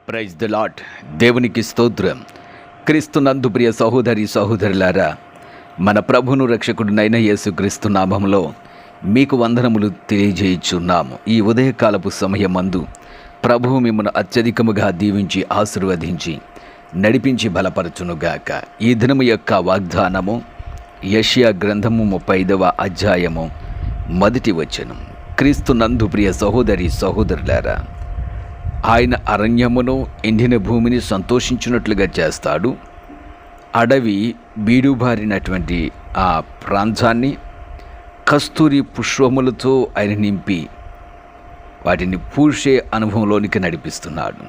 Praise the lord. దేవునికి స్తోత్రం. క్రీస్తునందు ప్రియ సహోదరి సహోదరులారా, మన ప్రభును రక్షకుడునైన యేసుక్రీస్తు నామములో మీకు వందనములు తెలియజేయుచున్నాము. ఈ ఉదయకాలపు సమయమందు ప్రభువు మిమ్మల్ని అత్యధికముగా దీవించి ఆశీర్వదించి నడిపించి బలపరచునుగాక. ఈ దినము యొక్క వాగ్దానము యెషయా గ్రంథము 35వ అధ్యాయము 1వ వచనం. క్రీస్తునందు ప్రియ సహోదరి సహోదరులారా, ఆయన అరణ్యమును ఎండిన భూమిని సంతోషించినట్లుగా చేస్తాడు. అడవి బీడుబారినటువంటి ఆ ప్రాంతాన్ని కస్తూరి పుష్పములతో ఆయన నింపి వాటిని పూసే అనుభవంలోనికి నడిపిస్తున్నాడు.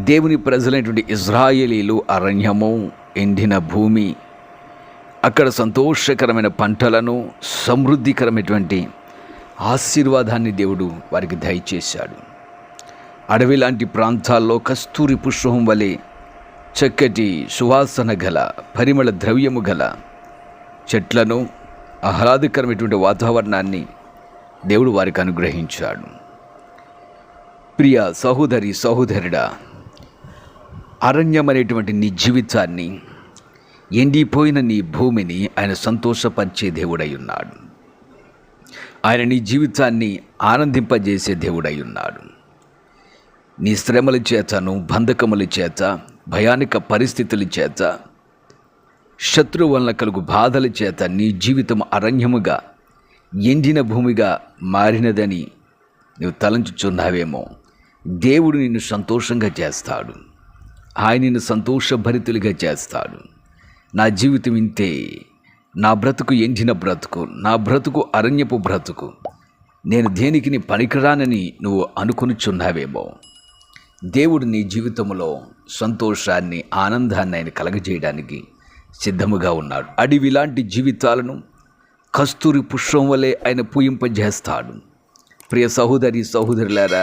దేవుని ప్రజలైనటువంటి ఇజ్రాయేలీలు అరణ్యము, ఎండిన భూమి, అక్కడ సంతోషకరమైన పంటలను, సమృద్ధికరమైనటువంటి ఆశీర్వాదాన్ని దేవుడు వారికి దయచేశాడు. అడవి లాంటి ప్రాంతాల్లో కస్తూరి పుష్పం వలె చక్కటి సువాసన గల, పరిమళ ద్రవ్యము గల చెట్లను, ఆహ్లాదకరమైనటువంటి వాతావరణాన్ని దేవుడు వారికి అనుగ్రహించాడు. ప్రియ సహోదరి సహోదరుడా, అరణ్యం అనేటువంటి నీ జీవితాన్ని, ఎండిపోయిన నీ భూమిని ఆయన సంతోషపరిచే దేవుడై ఉన్నాడు. ఆయన నీ జీవితాన్ని ఆనందింపజేసే దేవుడై ఉన్నాడు. నీ శ్రమల చేతను, బంధకముల చేత, భయానక పరిస్థితుల చేత, శత్రువు వలన కలుగు బాధల చేత నీ జీవితం అరణ్యముగా, ఎండిన భూమిగా మారినదని నువ్వు తలంచుచున్నావేమో. దేవుడు నిన్ను సంతోషంగా చేస్తాడు. ఆయన నిన్ను సంతోషభరితులుగా చేస్తాడు. నా జీవితం ఇంతే, నా బ్రతుకు ఎండిన బ్రతుకు, నా బ్రతుకు అరణ్యపు బ్రతుకు, నేను దేనికి పనికిరానని నువ్వు అనుకొనుచున్నావేమో. దేవుడు నీ జీవితంలో సంతోషాన్ని, ఆనందాన్ని ఆయన కలగజేయడానికి సిద్ధముగా ఉన్నాడు. అడవి లాంటి జీవితాలను కస్తూరి పుష్పం వలె ఆయన పూయింపజేస్తాడు. ప్రియ సహోదరి సహోదరులారా,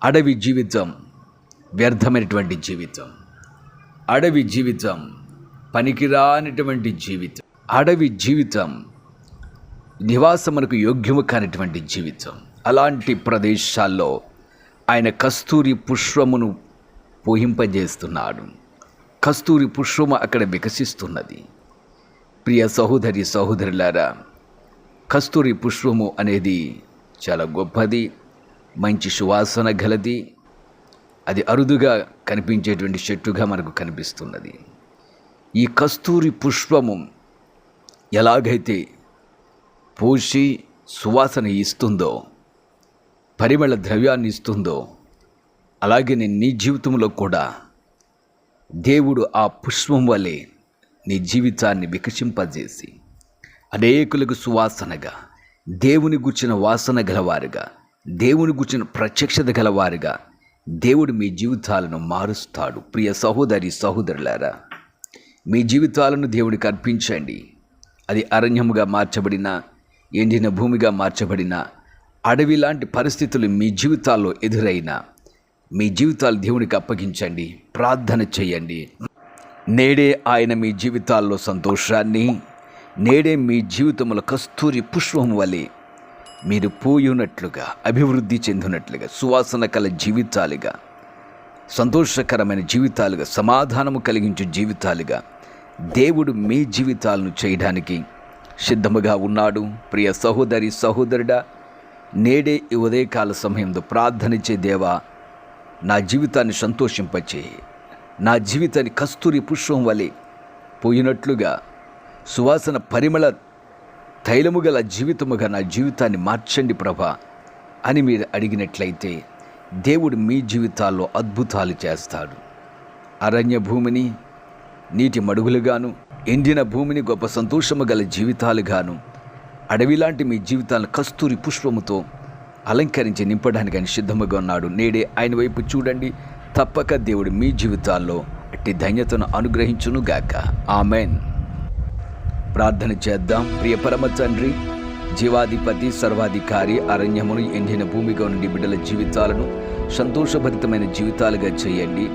అడవి జీవితం వ్యర్థమైనటువంటి జీవితం, అడవి జీవితం పనికిరానిటువంటి జీవితం, అడవి జీవితం నివాసమునకు యోగ్యము కానిటువంటి జీవితం. అలాంటి ప్రదేశాల్లో ఆయన కస్తూరి పుష్పమును పూయింపజేస్తున్నాడు. కస్తూరి పుష్పము అక్కడ వికసిస్తున్నది. ప్రియ సహోదరి సహోదరులారా, కస్తూరి పుష్పము అనేది చాలా గొప్పది, మంచి సువాసన గలది. అది అరుదుగా కనిపించేటువంటి చెట్టుగా మనకు కనిపిస్తున్నది. ఈ కస్తూరి పుష్పము ఎలాగైతే పూసి సువాసన ఇస్తుందో, పరిమళ ద్రవ్యాన్ని ఇస్తుందో, అలాగే నీ జీవితంలో కూడా దేవుడు ఆ పుష్పం వలె నీ జీవితాన్ని వికసింపజేసి అనేకులకు సువాసనగా, దేవుని గుర్చిన వాసన గలవారుగా, దేవుని గుర్చిన ప్రత్యక్షత గలవారుగా దేవుడు మీ జీవితాలను మారుస్తాడు. ప్రియ సహోదరి సహోదరులారా, మీ జీవితాలను దేవుడికి అర్పించండి. అది అరణ్యముగా మార్చబడిన, ఎండిన భూమిగా మార్చబడిన, అడవి లాంటి పరిస్థితులు మీ జీవితాల్లో ఎదురైనా మీ జీవితాలు దేవునికి అప్పగించండి, ప్రార్థన చేయండి. నేడే ఆయన మీ జీవితాల్లో సంతోషాన్ని, నేడే మీ జీవితంలో కస్తూరి పుష్పం వలె మీరు పూయునట్లుగా, అభివృద్ధి చెందినట్లుగా, సువాసన కల జీవితాలుగా, సంతోషకరమైన జీవితాలుగా, సమాధానము కలిగించే జీవితాలుగా దేవుడు మీ జీవితాలను చేయడానికి సిద్ధముగా ఉన్నాడు. ప్రియ సహోదరి సహోదరుడా, నేడే ఈ ఉదయకాల సమయంలో ప్రార్థనిచ్చే దేవా, నా జీవితాన్ని సంతోషింపచేయి, నా జీవితాన్ని కస్తూరి పుష్పం వలె పోయినట్లుగా, సువాసన పరిమళ తైలము గల జీవితముగా నా జీవితాన్ని మార్చండి ప్రభా అని మీరు అడిగినట్లయితే దేవుడు మీ జీవితాల్లో అద్భుతాలు చేస్తాడు. అరణ్య భూమిని నీటి మడుగులుగాను, ఎండిన భూమిని గొప్ప సంతోషము గల జీవితాలుగాను, అడవిలాంటి మీ జీవితాలను కస్తూరి పుష్పముతో అలంకరించి నింపడానికి ఆయన సిద్ధముగా ఉన్నాడు. నేడే ఆయన వైపు చూడండి. తప్పక దేవుడు మీ జీవితాల్లో అట్టి ధన్యతను అనుగ్రహించును గాక. ఆమెన్. ప్రార్థన చేద్దాం. ప్రియ పరమ తండ్రి, జీవాధిపతి, సర్వాధికారి, అరణ్యమును, ఎండిన భూమిగా నుండి బిడ్డల జీవితాలను సంతోషభరితమైన జీవితాలుగా చేయండి.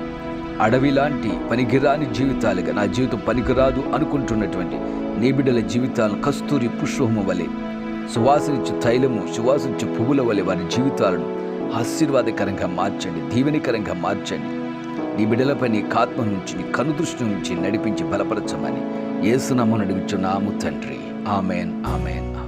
అడవి లాంటి పనికిరాని జీవితాలుగా, నా జీవితం పనికిరాదు అనుకుంటున్నటువంటి నీ బిడ్డల జీవితాలను కస్తూరి పుష్పము వలె, సువాసనిచ్చు తైలము, సువాసనిచ్చు పువ్వుల వలె వారి జీవితాలను ఆశీర్వాదకరంగా మార్చండి, దీవెనికరంగా మార్చండి. నీ బిడ్డలపై నీ ఆత్మ నుంచి, నీ కనుదృష్టి నుంచి నడిపించి బలపరచమని యేసు నామమున అడుగుచున్నాము తండ్రి. Amen, amen.